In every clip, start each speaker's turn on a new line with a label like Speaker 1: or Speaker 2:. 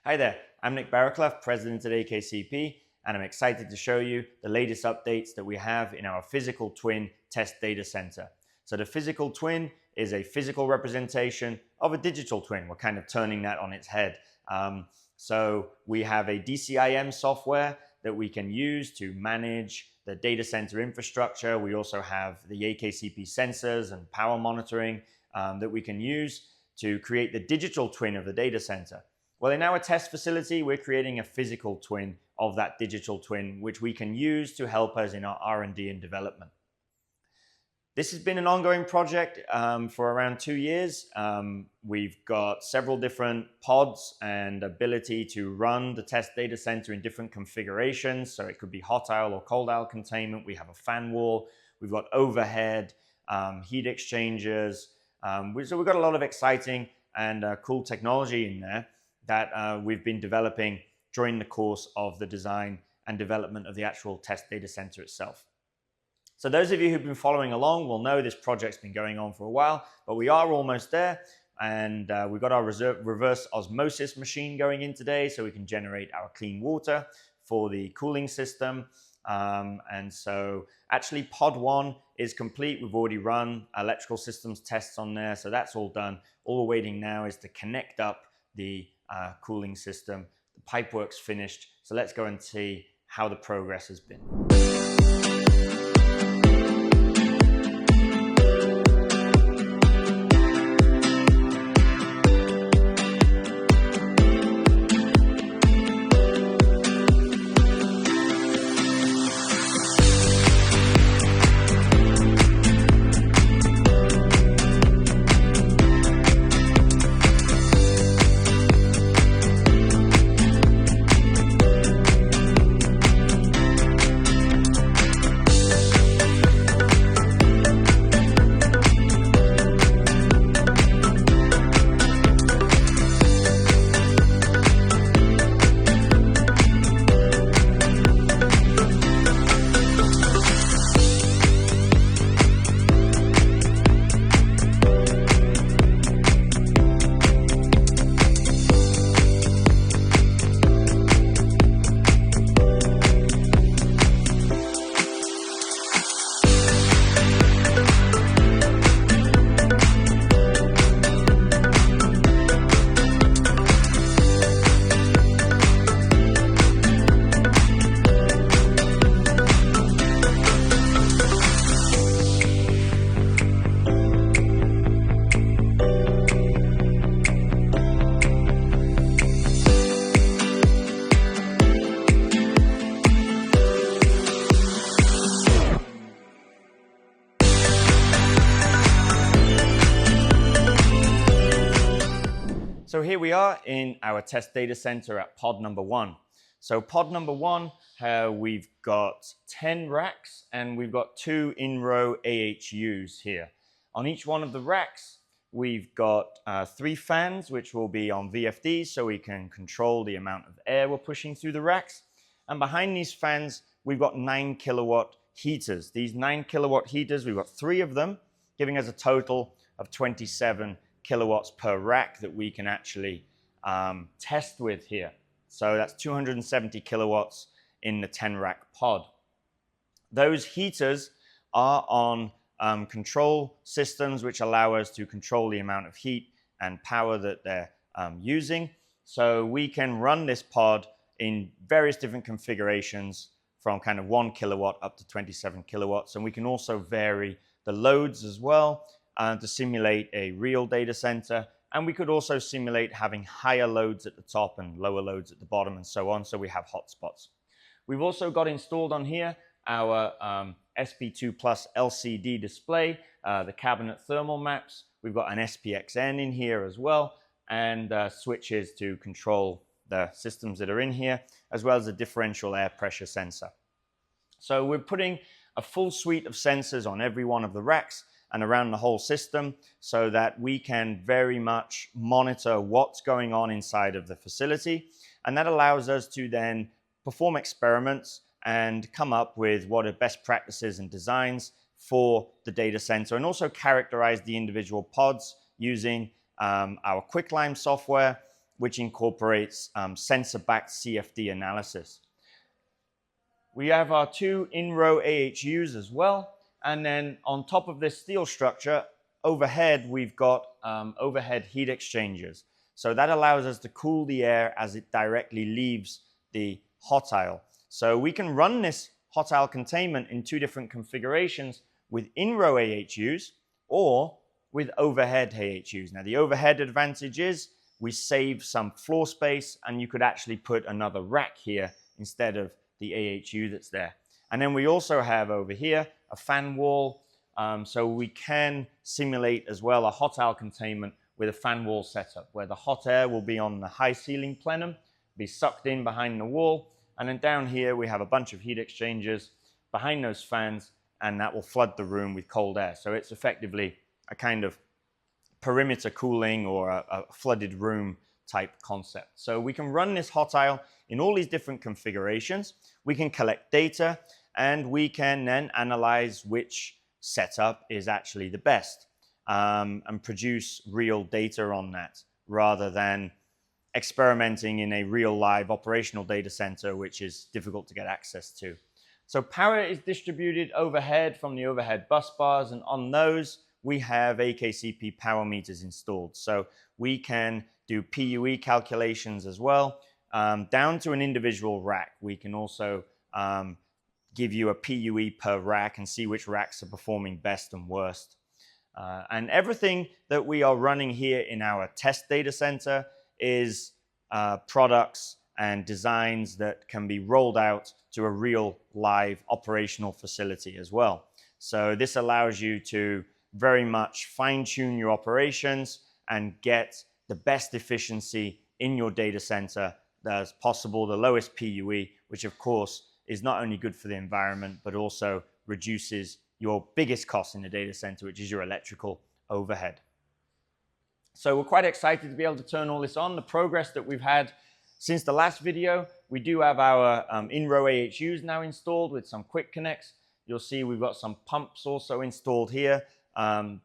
Speaker 1: Hi there, I'm Nick Barraclough, President at AKCP, and I'm excited to show you the latest updates that we have in our physical twin test data center. So the physical twin is a physical representation of a digital twin. We're kind of turning that on its head. So we have a DCIM software that we can use to manage the data center infrastructure. We also have the AKCP sensors and power monitoring that we can use to create the digital twin of the data center. Well, in our test facility, we're creating a physical twin of that digital twin, which we can use to help us in our R&D and development. This has been an ongoing project for around 2 years. We've got several different pods and ability to run the test data center in different configurations. So it could be hot aisle or cold aisle containment. We have a fan wall. We've got overhead, heat exchangers. So we've got a lot of exciting and cool technology in there that we've been developing during the course of the design and development of the actual test data center itself. So those of you who've been following along will know this project's been going on for a while, but we are almost there. And we've got our reverse osmosis machine going in today so we can generate our clean water for the cooling system. And so actually pod 1 is complete. We've already run electrical systems tests on there. So that's all done. All we're waiting now is to connect up the cooling system. The pipework's finished. So let's go and see how the progress has been. So here we are in our test data center at pod number 1. So pod number 1, we've got 10 racks and we've got 2 in-row AHUs here. On each one of the racks, we've got 3 fans, which will be on VFDs, so we can control the amount of air we're pushing through the racks. And behind these fans, we've got 9 kilowatt heaters. These 9 kilowatt heaters, we've got 3 of them, giving us a total of 27 kilowatts per rack that we can actually test with here. So that's 270 kilowatts in the 10 rack pod. Those heaters are on control systems which allow us to control the amount of heat and power that they're using. So we can run this pod in various different configurations from kind of 1 kilowatt up to 27 kilowatts. And we can also vary the loads as well to simulate a real data center. And we could also simulate having higher loads at the top and lower loads at the bottom and so on. So we have hotspots. We've also got installed on here our SP2 Plus LCD display, the cabinet thermal maps. We've got an SPXN in here as well, and switches to control the systems that are in here, as well as a differential air pressure sensor. So we're putting a full suite of sensors on every one of the racks and around the whole system so that we can very much monitor what's going on inside of the facility. And that allows us to then perform experiments and come up with what are best practices and designs for the data center, and also characterize the individual pods using our quicklime software which incorporates sensor-backed CFD analysis. We have our 2 in-row AHUs as well. And then on top of this steel structure, overhead, we've got overhead heat exchangers. So that allows us to cool the air as it directly leaves the hot aisle. So we can run this hot aisle containment in 2 different configurations with in-row AHUs or with overhead AHUs. Now the overhead advantage is we save some floor space, and you could actually put another rack here instead of the AHU that's there. And then we also have over here a fan wall, so we can simulate as well a hot aisle containment with a fan wall setup where the hot air will be on the high ceiling plenum, be sucked in behind the wall, and then down here we have a bunch of heat exchangers behind those fans, and that will flood the room with cold air. So it's effectively a kind of perimeter cooling or a flooded room type concept. So we can run this hot aisle in all these different configurations. We can collect data, and we can then analyze which setup is actually the best and produce real data on that rather than experimenting in a real live operational data center, which is difficult to get access to. So power is distributed overhead from the overhead bus bars, and on those we have AKCP power meters installed. So we can do PUE calculations as well, down to an individual rack. We can also give you a PUE per rack and see which racks are performing best and worst. And everything that we are running here in our test data center is products and designs that can be rolled out to a real live operational facility as well. So this allows you to very much fine-tune your operations and get the best efficiency in your data center as possible, the lowest PUE, which of course is not only good for the environment, but also reduces your biggest cost in the data center, which is your electrical overhead. So we're quite excited to be able to turn all this on. The progress that we've had since the last video, we do have our in-row AHUs now installed with some quick connects. You'll see we've got some pumps also installed here.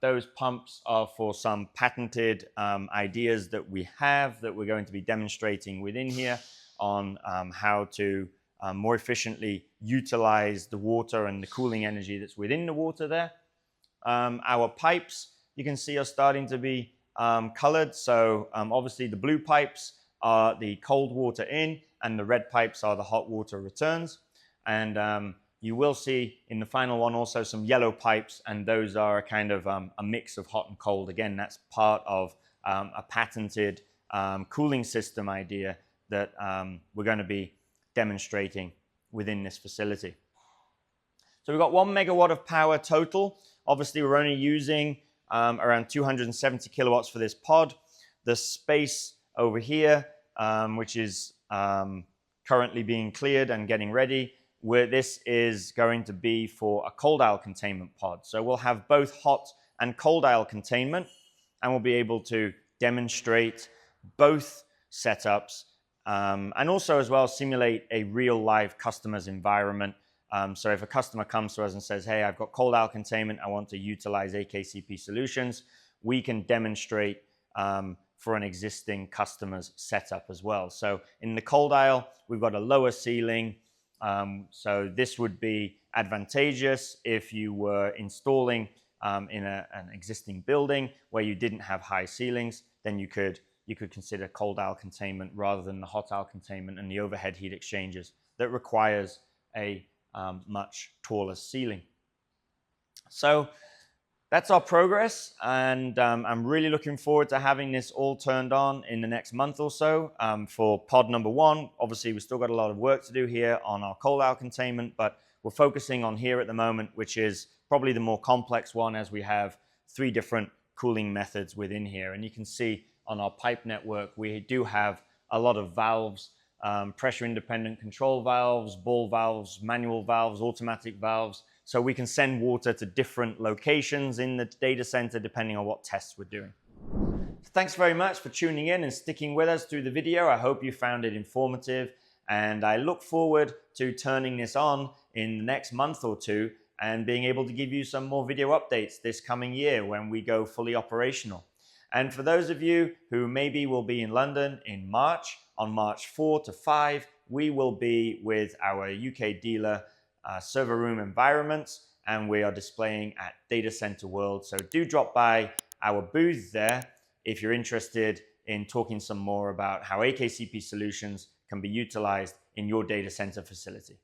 Speaker 1: Those pumps are for some patented ideas that we have that we're going to be demonstrating within here on how to more efficiently utilize the water and the cooling energy that's within the water there. Our pipes, you can see, are starting to be colored. So obviously the blue pipes are the cold water in, and the red pipes are the hot water returns. And you will see in the final one also some yellow pipes, and those are a kind of a mix of hot and cold. Again, that's part of a patented cooling system idea that we're going to be demonstrating within this facility. So we've got 1 megawatt of power total. Obviously, we're only using around 270 kilowatts for this pod. The space over here, which is currently being cleared and getting ready, where this is going to be for a cold aisle containment pod. So we'll have both hot and cold aisle containment, and we'll be able to demonstrate both setups and also as well simulate a real live customer's environment. So if a customer comes to us and says, hey, I've got cold aisle containment, I want to utilize AKCP solutions, we can demonstrate for an existing customer's setup as well. So in the cold aisle, we've got a lower ceiling. So this would be advantageous if you were installing in an existing building where you didn't have high ceilings. Then you could consider cold aisle containment rather than the hot aisle containment and the overhead heat exchangers that requires a much taller ceiling. So that's our progress, and I'm really looking forward to having this all turned on in the next month or so for pod number 1. Obviously, we've still got a lot of work to do here on our cold aisle containment, but we're focusing on here at the moment, which is probably the more complex one, as we have 3 different cooling methods within here. And you can see on our pipe network, we do have a lot of valves, pressure independent control valves, ball valves, manual valves, automatic valves. So we can send water to different locations in the data center depending on what tests we're doing. So thanks very much for tuning in and sticking with us through the video. I hope you found it informative, and I look forward to turning this on in the next month or 2 and being able to give you some more video updates this coming year when we go fully operational. And for those of you who maybe will be in London in March, on March 4 to 5, we will be with our UK dealer server room environments, and we are displaying at Data Center World. So do drop by our booth there if you're interested in talking some more about how AKCP solutions can be utilized in your data center facility.